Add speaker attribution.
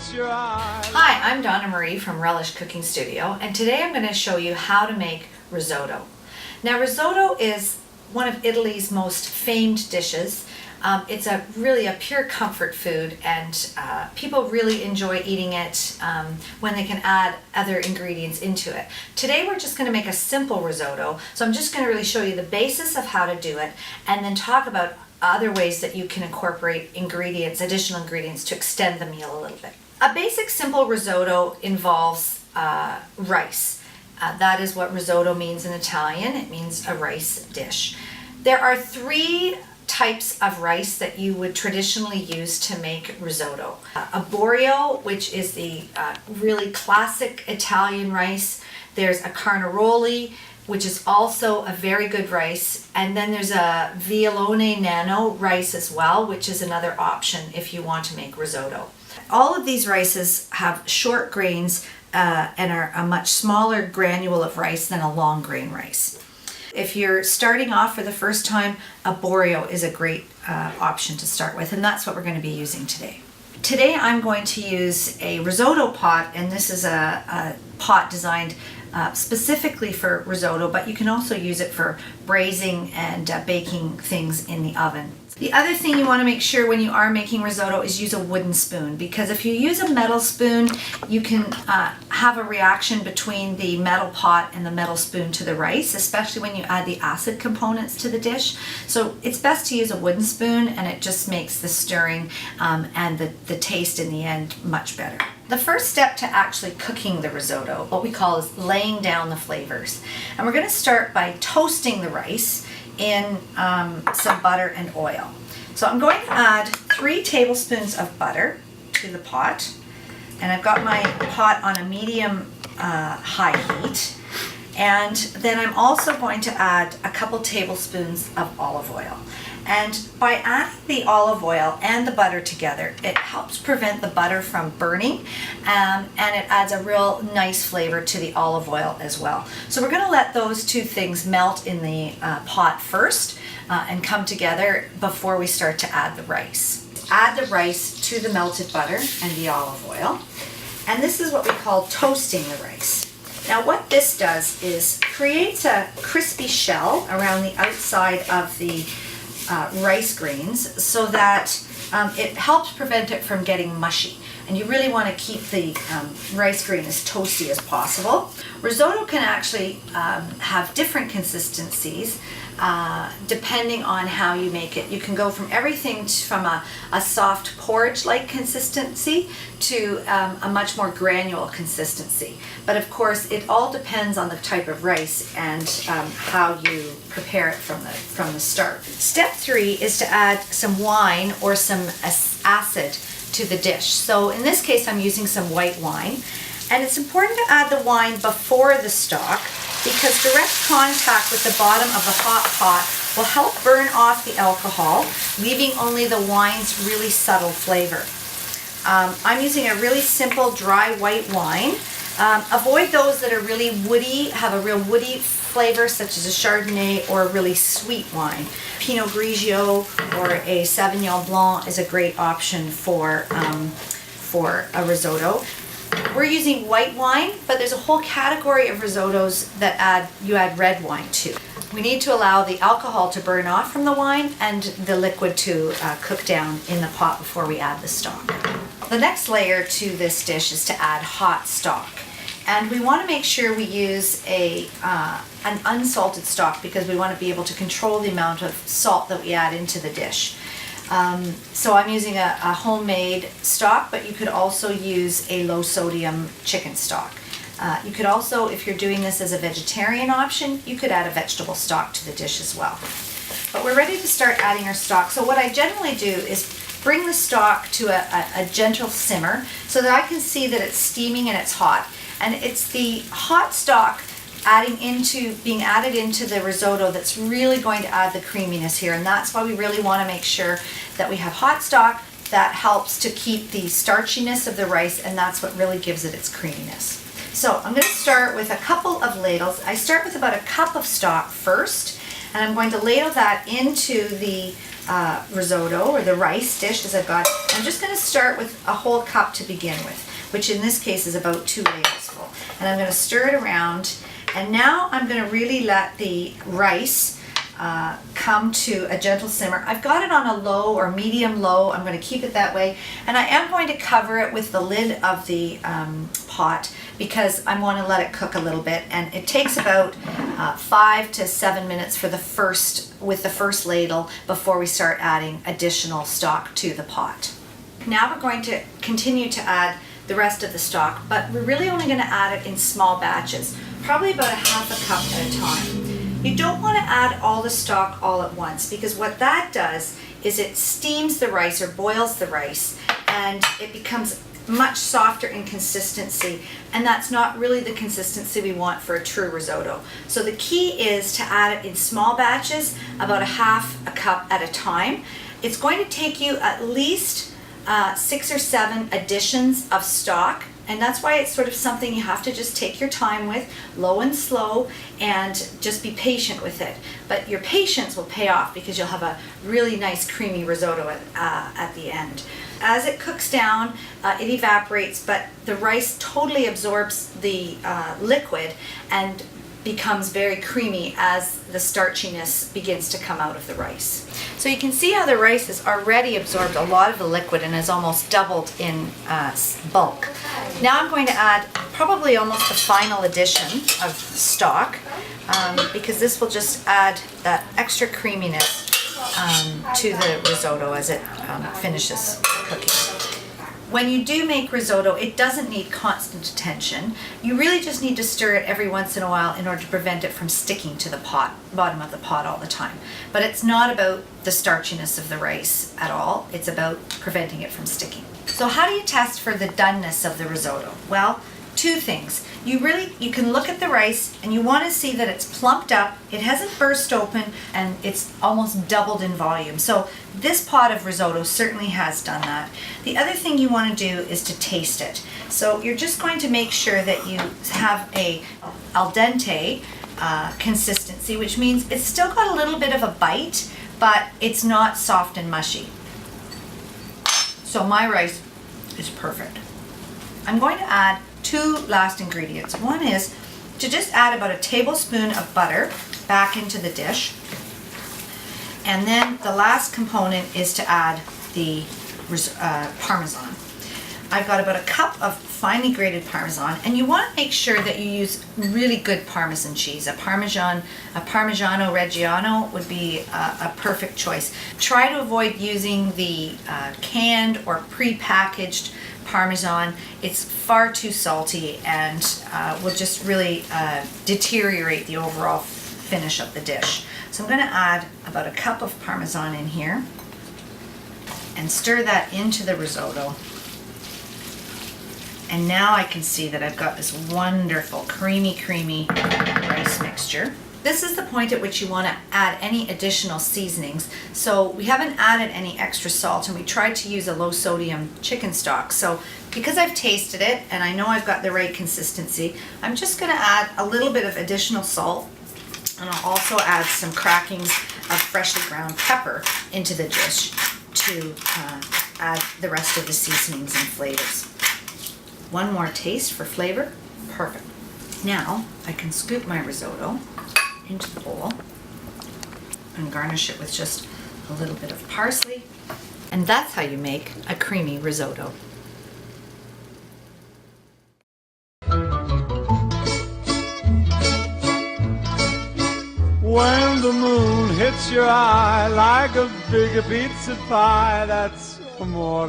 Speaker 1: catch your eye.
Speaker 2: Hi, I'm Donna-Marie from Relish Cooking Studio, and today I'm going to show you how to make risotto. Now, risotto is one of Italy's most famed dishes. It's really a pure comfort food, and people really enjoy eating it when they can add other ingredients into it. Today we're just going to make a simple risotto, so I'm just going to really show you the basis of how to do it, and then talk about other ways that you can incorporate ingredients, additional ingredients, to extend the meal a little bit. A basic simple risotto involves rice. That is what risotto means in Italian. It means a rice dish. There are three types of rice that you would traditionally use to make risotto. A borio, which is the really classic Italian rice. There's a carnaroli, which is also a very good rice. And then there's a violone nano rice as well, which is another option if you want to make risotto. All of these rices have short grains and are a much smaller granule of rice than a long grain rice. If you're starting off for the first time, a borio is a great option to start with, and that's what we're going to be using today. Today I'm going to use a risotto pot, and this is a pot designed specifically for risotto, but you can also use it for braising and baking things in the oven. The other thing you want to make sure when you are making risotto is use a wooden spoon, because if you use a metal spoon, you can have a reaction between the metal pot and the metal spoon to the rice, especially when you add the acid components to the dish. So it's best to use a wooden spoon, and it just makes the stirring and the taste in the end much better. The first step to actually cooking the risotto, what we call, is laying down the flavors. And we're going to start by toasting the rice in some butter and oil. So I'm going to add 3 tablespoons of butter to the pot, and I've got my pot on a medium high heat. And then I'm also going to add a couple tablespoons of olive oil. And by adding the olive oil and the butter together, it helps prevent the butter from burning, and it adds a real nice flavor to the olive oil as well. So we're going to let those two things melt in the pot first and come together before we start to add the rice. Add the rice to the melted butter and the olive oil, and this is what we call toasting the rice. Now what this does is creates a crispy shell around the outside of the rice grains, so that it helps prevent it from getting mushy. And you really want to keep the rice grain as toasty as possible. Risotto can actually have different consistencies depending on how you make it. You can go from everything from a soft porridge-like consistency to a much more granular consistency. But of course, it all depends on the type of rice and how you prepare it from the start. Step 3 is to add some wine or some acid to the dish. So in this case, I'm using some white wine. And it's important to add the wine before the stock, because direct contact with the bottom of the hot pot will help burn off the alcohol, leaving only the wine's really subtle flavor. I'm using a really simple dry white wine. Avoid those that are really woody, have a real woody flavor, such as a Chardonnay or a really sweet wine. Pinot Grigio or a Sauvignon Blanc is a great option for a risotto. We're using white wine, but there's a whole category of risottos that you add red wine to. We need to allow the alcohol to burn off from the wine and the liquid to cook down in the pot before we add the stock. The next layer to this dish is to add hot stock. And we want to make sure we use an unsalted stock, because we want to be able to control the amount of salt that we add into the dish. So I'm using a homemade stock, but you could also use a low sodium chicken stock. You could also, if you're doing this as a vegetarian option, you could add a vegetable stock to the dish as well. But we're ready to start adding our stock. So what I generally do is bring the stock to a gentle simmer so that I can see that it's steaming and it's hot. And it's the hot stock being added into the risotto that's really going to add the creaminess here, and that's why we really want to make sure that we have hot stock. That helps to keep the starchiness of the rice, and that's what really gives it its creaminess. So I'm going to start with a couple of ladles. I start with about a cup of stock first, and I'm going to ladle that into the risotto or the rice dish as I've got. I'm just going to start with a whole cup to begin with, which in this case is about 2 ladles full. And I'm going to stir it around, and now I'm going to really let the rice come to a gentle simmer. I've got it on a low or medium low. I'm going to keep it that way, and I am going to cover it with the lid of the pot because I want to let it cook a little bit, and it takes about 5 to 7 minutes for the first ladle before we start adding additional stock to the pot. Now we're going to continue to add the rest of the stock, but we're really only going to add it in small batches, probably about 1/2 cup at a time. You don't want to add all the stock all at once, because what that does is it steams the rice or boils the rice, and it becomes much softer in consistency, and that's not really the consistency we want for a true risotto. So the key is to add it in small batches, about 1/2 cup at a time. It's going to take you at least 6 or 7 additions of stock, and that's why it's sort of something you have to just take your time with, low and slow, and just be patient with it. But your patience will pay off because you'll have a really nice creamy risotto at the end. As it cooks down, it evaporates, but the rice totally absorbs the liquid and becomes very creamy as the starchiness begins to come out of the rice. So you can see how the rice has already absorbed a lot of the liquid and has almost doubled in bulk. Now I'm going to add probably almost the final addition of stock, because this will just add that extra creaminess to the risotto as it finishes cooking. When you do make risotto, it doesn't need constant attention. You really just need to stir it every once in a while in order to prevent it from sticking to the bottom of the pot all the time. But it's not about the starchiness of the rice at all. It's about preventing it from sticking. So how do you test for the doneness of the risotto? Well, 2 things. You can look at the rice and you want to see that it's plumped up, it hasn't burst open, and it's almost doubled in volume. So this pot of risotto certainly has done that. The other thing you want to do is to taste it. So you're just going to make sure that you have a al dente consistency, which means it's still got a little bit of a bite, but it's not soft and mushy. So my rice is perfect. I'm going to add 2 last ingredients. One is to just add about a tablespoon of butter back into the dish. And then the last component is to add the Parmesan. I've got about a cup of finely grated Parmesan, and you want to make sure that you use really good Parmesan cheese. A Parmigiano Reggiano would be a perfect choice. Try to avoid using the canned or pre-packaged Parmesan. It's far too salty and will just really deteriorate the overall finish of the dish. So I'm going to add about a cup of Parmesan in here and stir that into the risotto. And now I can see that I've got this wonderful creamy rice mixture. This is the point at which you want to add any additional seasonings. So we haven't added any extra salt, and we tried to use a low sodium chicken stock. So because I've tasted it and I know I've got the right consistency, I'm just going to add a little bit of additional salt, and I'll also add some crackings of freshly ground pepper into the dish to add the rest of the seasonings and flavors. One more taste for flavor. Perfect. Now I can scoop my risotto into the bowl and garnish it with just a little bit of parsley. And that's how you make a creamy risotto.
Speaker 1: When the moon hits your eye like a big pizza pie, that's amore.